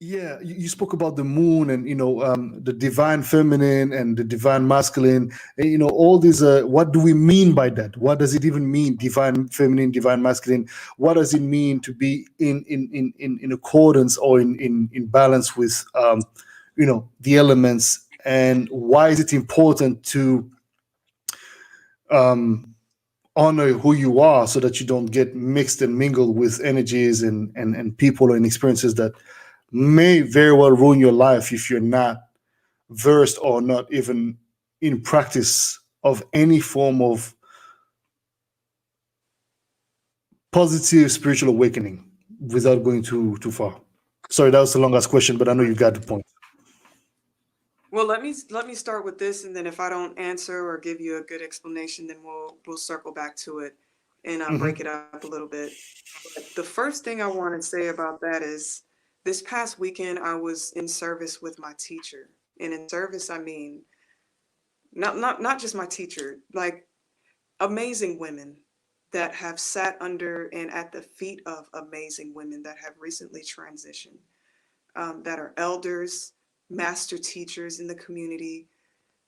Yeah, you spoke about the moon and the divine feminine and the divine masculine. And, all these. What do we mean by that? What does it even mean? Divine feminine, divine masculine. What does it mean to be in accordance or in balance with the elements? And why is it important to um, honor who you are so that you don't get mixed and mingled with energies and people and experiences that may very well ruin your life if you're not versed or not even in practice of any form of positive spiritual awakening without going too far. Sorry, that was the longest question, but I know you got the point. Well, let me start with this, and then if I don't answer or give you a good explanation, then we'll circle back to it and break Hmm. it up a little bit. But the first thing I want to say about that is this past weekend I was in service with my teacher, and in service I mean not just my teacher, like amazing women that have sat under and at the feet of amazing women that have recently transitioned, that are elders, master teachers in the community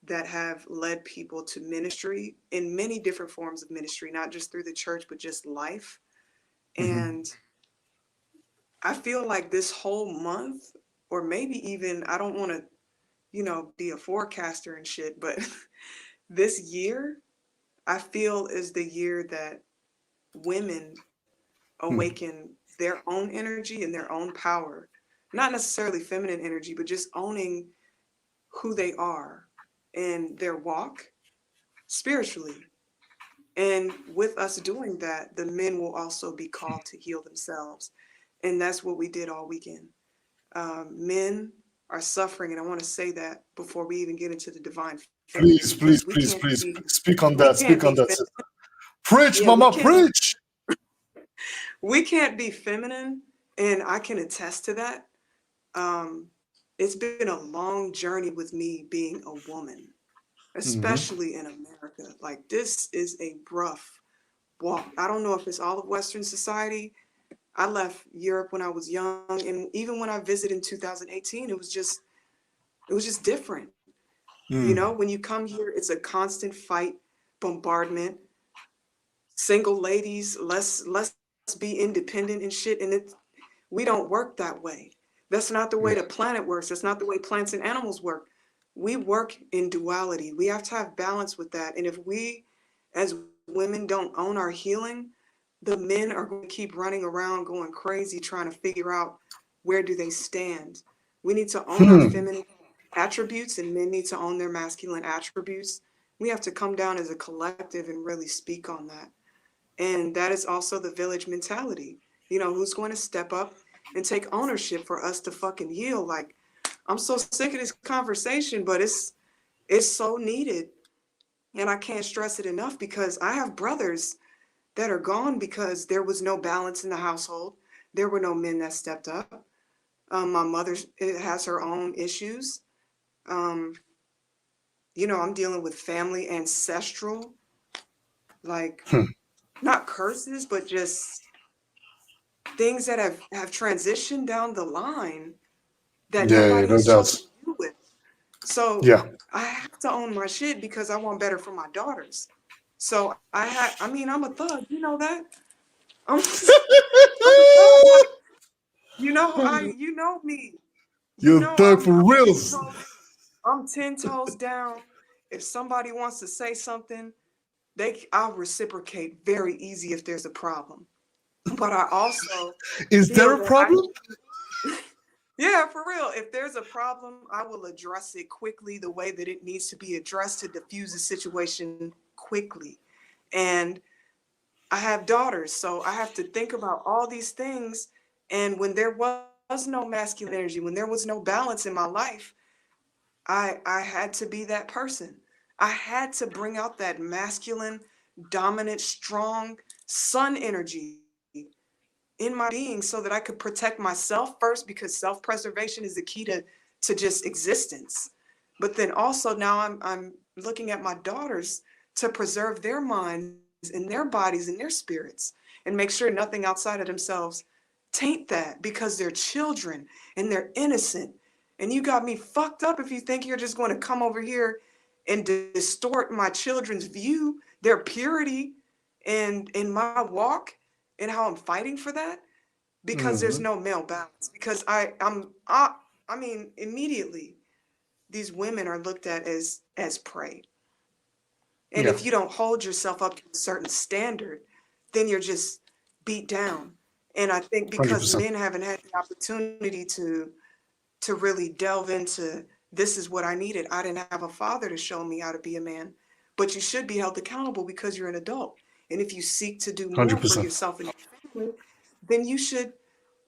that have led people to ministry in many different forms of ministry, not just through the church, but just life. Hmm. And I feel like this whole month, or maybe even, I don't want to, be a forecaster and shit, but this year, I feel is the year that women awaken their own energy and their own power. Not necessarily feminine energy, but just owning who they are and their walk spiritually. And with us doing that, the men will also be called to heal themselves. And that's what we did all weekend. Men are suffering, and I want to say that before we even get into the divine feminine, Please, because please, please, please speak we on that. can't be Speak on that, sister. Preach, yeah, we mama, can't preach. we can't be feminine, and I can attest to that. Um, it's been a long journey with me being a woman, Hmm. especially in America. Like this is a rough walk. I don't know if it's all of Western society. I left Europe when I was young, and even when I visited in 2018, it was just different. Mm. When you come here, it's a constant fight, bombardment, single ladies, let's be independent and shit. And we don't work that way. That's not the way the Yeah. planet works. That's not the way plants and animals work. We work in duality. We have to have balance with that. And if we as women don't own our healing, the men are going to keep running around going crazy trying to figure out where do they stand. We need to own our Hmm. feminine attributes, and men need to own their masculine attributes. We have to come down as a collective and really speak on that. And that is also the village mentality. Who's going to step up and take ownership for us to fucking heal? Like, I'm so sick of this conversation, but it's so needed. And I can't stress it enough because I have brothers that are gone because there was no balance in the household. There were no men that stepped up. My mother has her own issues. Um, I'm dealing with family ancestral, like Hmm. not curses, but just things that have transitioned down the line that Yeah, nobody no has chosen doubts. to deal with. So Yeah. I have to own my shit because I want better for my daughters. So I mean, I'm a thug. You know that. I'm, I'm a thug. Like, you know me. You You're a know thug for I'm ten reals. toes. I'm 10 toes down. If somebody wants to say something, I'll reciprocate very easy if there's a problem. But I also Is there feel a that I problem? Yeah, for real. If there's a problem, I will address it quickly the way that it needs to be addressed to diffuse the situation quickly. And I have daughters, so I have to think about all these things. And when there was no masculine energy, when there was no balance in my life, I had to be that person. I had to bring out that masculine, dominant, strong sun energy in my being so that I could protect myself first, because self-preservation is the key to just existence. But then also now I'm looking at my daughters to preserve their minds and their bodies and their spirits and make sure nothing outside of themselves taint that because they're children and they're innocent. And you got me fucked up if you think you're just going to come over here and distort my children's view, their purity, and in my walk and how I'm fighting for that because there's Mm-hmm. no male balance. Because I mean, immediately these women are looked at as prey. And Yeah, if you don't hold yourself up to a certain standard, then you're just beat down. And I think because 100%. men haven't had the opportunity to really delve into this is what I needed. I didn't have a father to show me how to be a man, but you should be held accountable because you're an adult. And if you seek to do more for 100%. yourself and your family, then you should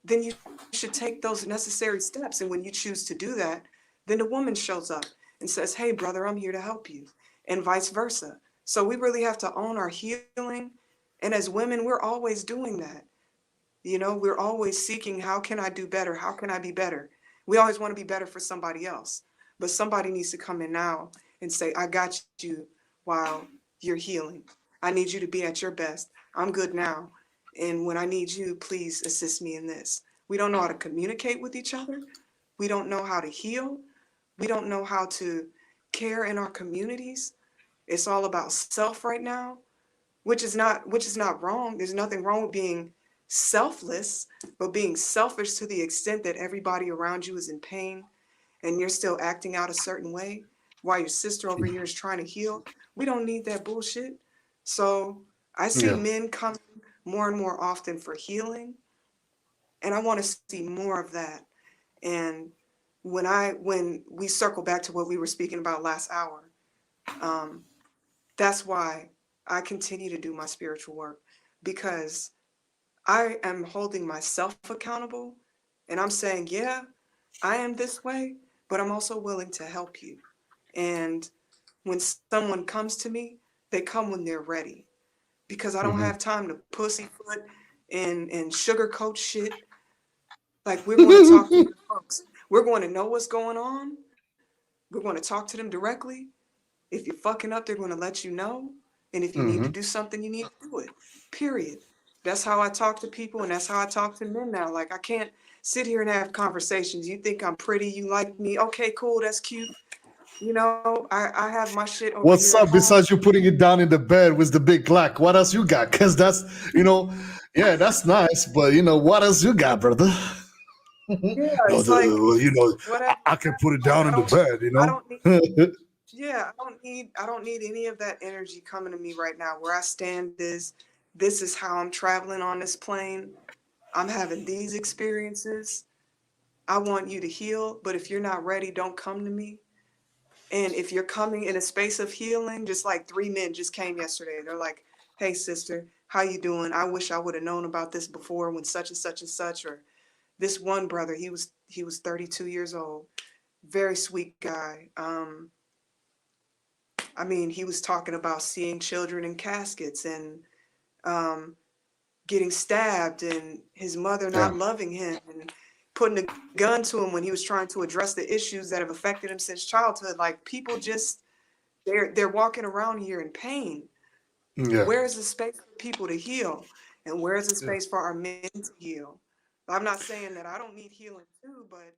then you should take those necessary steps. And when you choose to do that, then the woman shows up and says, "Hey, brother, I'm here to help you," and vice versa. So we really have to own our healing. And as women, we're always doing that. You know, we're always seeking, how can I do better? How can I be better? We always want to be better for somebody else. But somebody needs to come in now and say, I got you while you're healing. I need you to be at your best. I'm good now. And when I need you, please assist me in this. We don't know how to communicate with each other. We don't know how to heal. We don't know how to care in our communities. It's all about self right now, which is not wrong. There's nothing wrong with being selfless, but being selfish to the extent that everybody around you is in pain and you're still acting out a certain way while your sister over here is trying to heal. We don't need that bullshit. So I see Yeah. men coming more and more often for healing, and I want to see more of that. And when we circle back to what we were speaking about last hour, um, that's why I continue to do my spiritual work, because I am holding myself accountable and I'm saying, yeah, I am this way, but I'm also willing to help you. And when someone comes to me, they come when they're ready, because I don't Mm-hmm. have time to pussyfoot and sugarcoat shit. Like, we're going to talk to your folks. We're going to know what's going on. We're going to talk to them directly. If you're fucking up, they're going to let you know. And if you need to Mm-hmm. do something, you need to do it. Period. That's how I talk to people, and that's how I talk to men now. Like, I can't sit here and have conversations. You think I'm pretty, you like me. Okay, cool, that's cute. You know, I have my shit over What's here at up? home. Besides you putting it down in the bed with the big clock, what else you got? Cause that's, yeah, that's nice. But what else you got, brother? Yeah, No, it's like I, whatever. I can put it down I in the don't bed. I don't need yeah, I don't need any of that energy coming to me right now. Where I stand is, this is how I'm traveling on this plane. I'm having these experiences. I want you to heal, but if you're not ready, don't come to me. And if you're coming in a space of healing, just like three men just came yesterday. They're like, "Hey sister, how you doing? I wish I would have known about this before when such and such and such." Or this one brother, he was 32 years old, very sweet guy. I mean, he was talking about seeing children in caskets and um, getting stabbed, and his mother Yeah. not loving him, and putting a gun to him when he was trying to address the issues that have affected him since childhood. Like, people just, they're walking around here in pain. Yeah. Where is the space for people to heal? And where is the Yeah. space for our men to heal? I'm not saying that I don't need healing too, but